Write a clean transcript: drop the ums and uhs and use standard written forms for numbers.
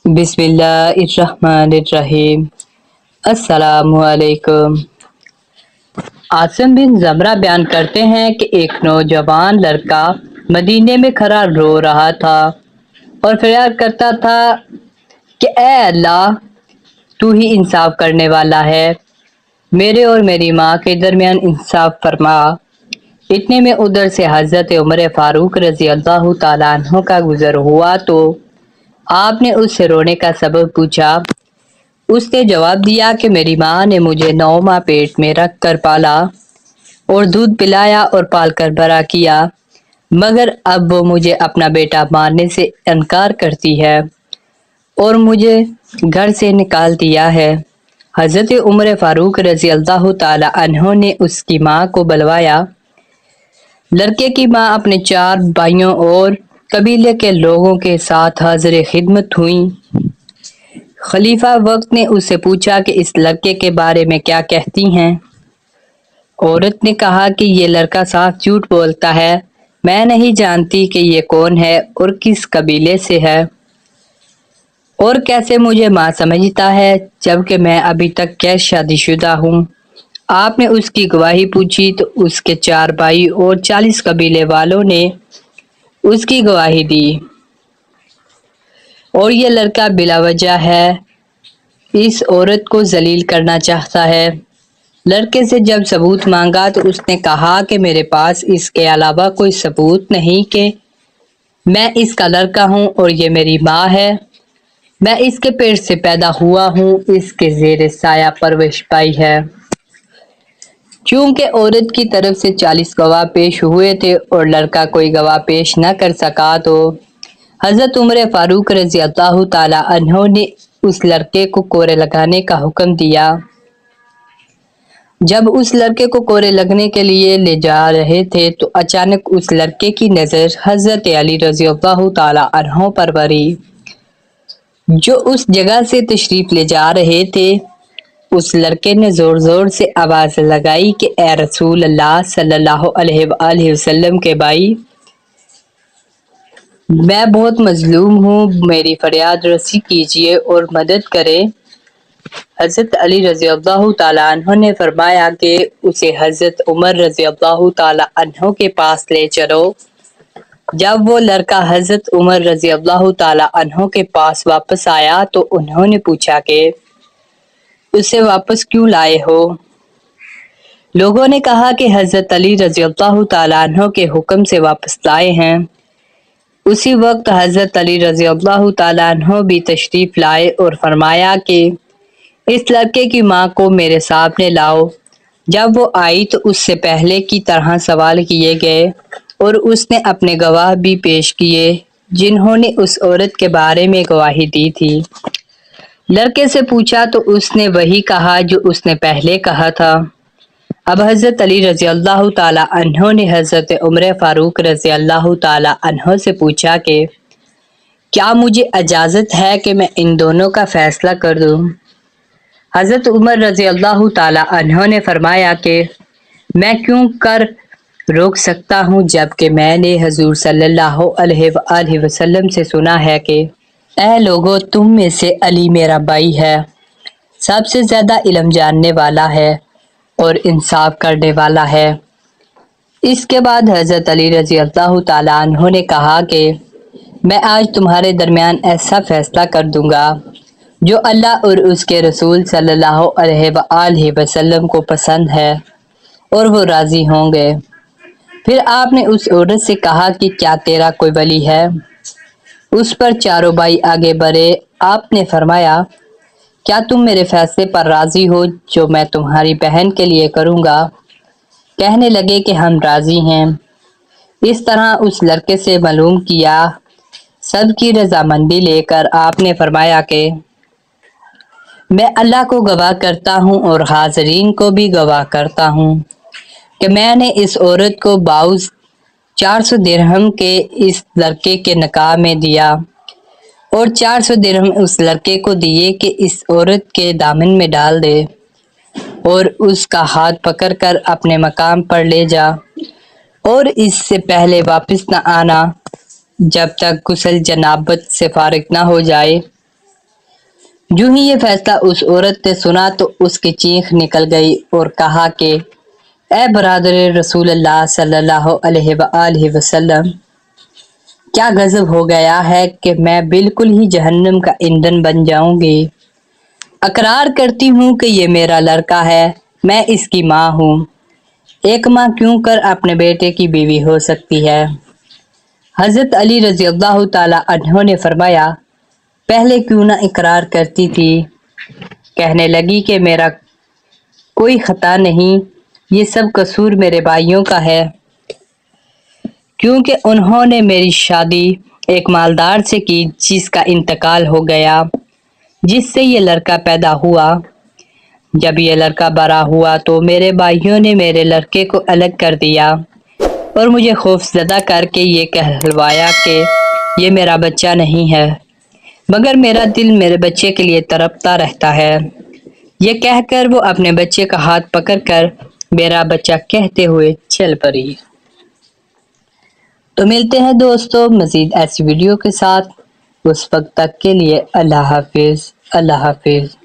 بسم اللہ الرحمن الرحیم۔ السلام علیکم۔ عاصم بن زمرہ بیان کرتے ہیں کہ ایک نوجوان لڑکا مدینے میں کھڑا رو رہا تھا اور فریاد کرتا تھا کہ اے اللہ، تو ہی انصاف کرنے والا ہے، میرے اور میری ماں کے درمیان انصاف فرما۔ اتنے میں ادھر سے حضرت عمر فاروق رضی اللہ تعالیٰ عنہ کا گزر ہوا تو آپ نے اس سے رونے کا سبب پوچھا۔ اس نے جواب دیا کہ میری ماں نے مجھے 9 ماہ پیٹ میں رکھ کر پالا اور دودھ پلایا اور پال کر بڑا کیا، مگر اب وہ مجھے اپنا بیٹا ماننے سے انکار کرتی ہے اور مجھے گھر سے نکال دیا ہے۔ حضرت عمر فاروق رضی اللہ تعالی عنہ نے اس کی ماں کو بلوایا۔ لڑکے کی ماں اپنے 4 بھائیوں اور قبیلے کے لوگوں کے ساتھ حاضر خدمت ہوئیں۔ خلیفہ وقت نے اس سے پوچھا کہ اس لڑکے کے بارے میں کیا کہتی ہیں؟ عورت نے کہا کہ یہ لڑکا صاف جھوٹ بولتا ہے، میں نہیں جانتی کہ یہ کون ہے اور کس قبیلے سے ہے اور کیسے مجھے ماں سمجھتا ہے جبکہ میں ابھی تک غیر شادی شدہ ہوں۔ آپ نے اس کی گواہی پوچھی تو اس کے 4 بھائی اور 40 قبیلے والوں نے اس کی گواہی دی اور یہ لڑکا بلا وجہ ہے اس عورت کو ذلیل کرنا چاہتا ہے۔ لڑکے سے جب ثبوت مانگا تو اس نے کہا کہ میرے پاس اس کے علاوہ کوئی ثبوت نہیں کہ میں اس کا لڑکا ہوں اور یہ میری ماں ہے، میں اس کے پیٹ سے پیدا ہوا ہوں، اس کے زیر سایہ پرورش پائی ہے۔ چونکہ عورت کی طرف سے 40 گواہ پیش ہوئے تھے اور لڑکا کوئی گواہ پیش نہ کر سکا تو حضرت عمر فاروق رضی اللہ تعالی عنہ نے اس لڑکے کو کوڑے لگانے کا حکم دیا۔ جب اس لڑکے کو کوڑے لگنے کے لیے لے جا رہے تھے تو اچانک اس لڑکے کی نظر حضرت علی رضی اللہ تعالی عنہ پر پڑی، جو اس جگہ سے تشریف لے جا رہے تھے۔ اس لڑکے نے زور زور سے آواز لگائی کہ اے رسول اللہ صلی اللہ علیہ وآلہ وسلم کے بھائی، میں بہت مظلوم ہوں، میری فریاد رسی کیجیے اور مدد کریں۔ حضرت علی رضی اللہ تعالیٰ عنہ نے فرمایا کہ اسے حضرت عمر رضی اللہ تعالیٰ عنہ کے پاس لے چلو۔ جب وہ لڑکا حضرت عمر رضی اللہ تعالیٰ عنہ کے پاس واپس آیا تو انہوں نے پوچھا کہ اسے واپس کیوں لائے ہو؟ لوگوں نے کہا کہ حضرت علی رضی اللہ تعالیٰ عنہ کے حکم سے واپس لائے ہیں۔ اسی وقت حضرت علی رضی اللہ تعالیٰ عنہ بھی تشریف لائے اور فرمایا کہ اس لڑکے کی ماں کو میرے سامنے لاؤ۔ جب وہ آئی تو اس سے پہلے کی طرح سوال کیے گئے اور اس نے اپنے گواہ بھی پیش کیے جنہوں نے اس عورت کے بارے میں گواہی دی تھی۔ لڑکے سے پوچھا تو اس نے وہی کہا جو اس نے پہلے کہا تھا۔ اب حضرت علی رضی اللہ تعالی عنہ نے حضرت عمر فاروق رضی اللہ تعالی عنہ سے پوچھا کہ کیا مجھے اجازت ہے کہ میں ان دونوں کا فیصلہ کر دوں؟ حضرت عمر رضی اللہ تعالی عنہ نے فرمایا کہ میں کیوں کر روک سکتا ہوں جبکہ میں نے حضور صلی اللہ علیہ وآلہ وسلم سے سنا ہے کہ اے لوگو، تم میں سے علی میرا بھائی ہے، سب سے زیادہ علم جاننے والا ہے اور انصاف کرنے والا ہے۔ اس کے بعد حضرت علی رضی اللہ تعالیٰ عنہ نے کہا کہ میں آج تمہارے درمیان ایسا فیصلہ کر دوں گا جو اللہ اور اس کے رسول صلی اللہ علیہ وآلہ وسلم کو پسند ہے اور وہ راضی ہوں گے۔ پھر آپ نے اس عورت سے کہا کہ کیا تیرا کوئی ولی ہے؟ اس پر چاروں بھائی آگے بڑھے۔ آپ نے فرمایا کیا تم میرے فیصلے پر راضی ہو جو میں تمہاری بہن کے لیے کروں گا؟ کہنے لگے کہ ہم راضی ہیں۔ اس طرح اس لڑکے سے معلوم کیا۔ سب کی رضامندی لے کر آپ نے فرمایا کہ میں اللہ کو گواہ کرتا ہوں اور حاضرین کو بھی گواہ کرتا ہوں کہ میں نے اس عورت کو باؤز 400 درہم کے اس لڑکے کے نکاح میں دیا اور 400 درہم اس لڑکے کو دیے کہ اس عورت کے دامن میں ڈال دے اور اس کا ہاتھ پکڑ کر اپنے مقام پر لے جا اور اس سے پہلے واپس نہ آنا جب تک غسل جنابت سے فارغ نہ ہو جائے۔ جو ہی یہ فیصلہ اس عورت نے سنا تو اس کی چیخ نکل گئی اور کہا کہ اے برادر رسول اللہ صلی اللہ علیہ وآلہ وسلم، کیا غضب ہو گیا ہے کہ میں بالکل ہی جہنم کا ایندھن بن جاؤں گی۔ اقرار کرتی ہوں کہ یہ میرا لڑکا ہے، میں اس کی ماں ہوں۔ ایک ماں کیوں کر اپنے بیٹے کی بیوی ہو سکتی ہے؟ حضرت علی رضی اللہ تعالی عنہ نے فرمایا، پہلے کیوں نہ اقرار کرتی تھی؟ کہنے لگی کہ میرا کوئی خطا نہیں، یہ سب قصور میرے بھائیوں کا ہے، کیونکہ انہوں نے میری شادی ایک مالدار سے کی جس کا انتقال ہو گیا، جس سے یہ لڑکا پیدا ہوا۔ جب یہ لڑکا بڑا ہوا تو میرے بھائیوں نے میرے لڑکے کو الگ کر دیا اور مجھے خوف زدہ کر کے یہ کہلوایا کہ یہ میرا بچہ نہیں ہے، مگر میرا دل میرے بچے کے لیے تڑپتا رہتا ہے۔ یہ کہہ کر وہ اپنے بچے کا ہاتھ پکڑ کر میرا بچہ کہتے ہوئے چل پڑی۔ تو ملتے ہیں دوستوں مزید ایسی ویڈیو کے ساتھ، اس وقت تک کے لیے اللہ حافظ، اللہ حافظ۔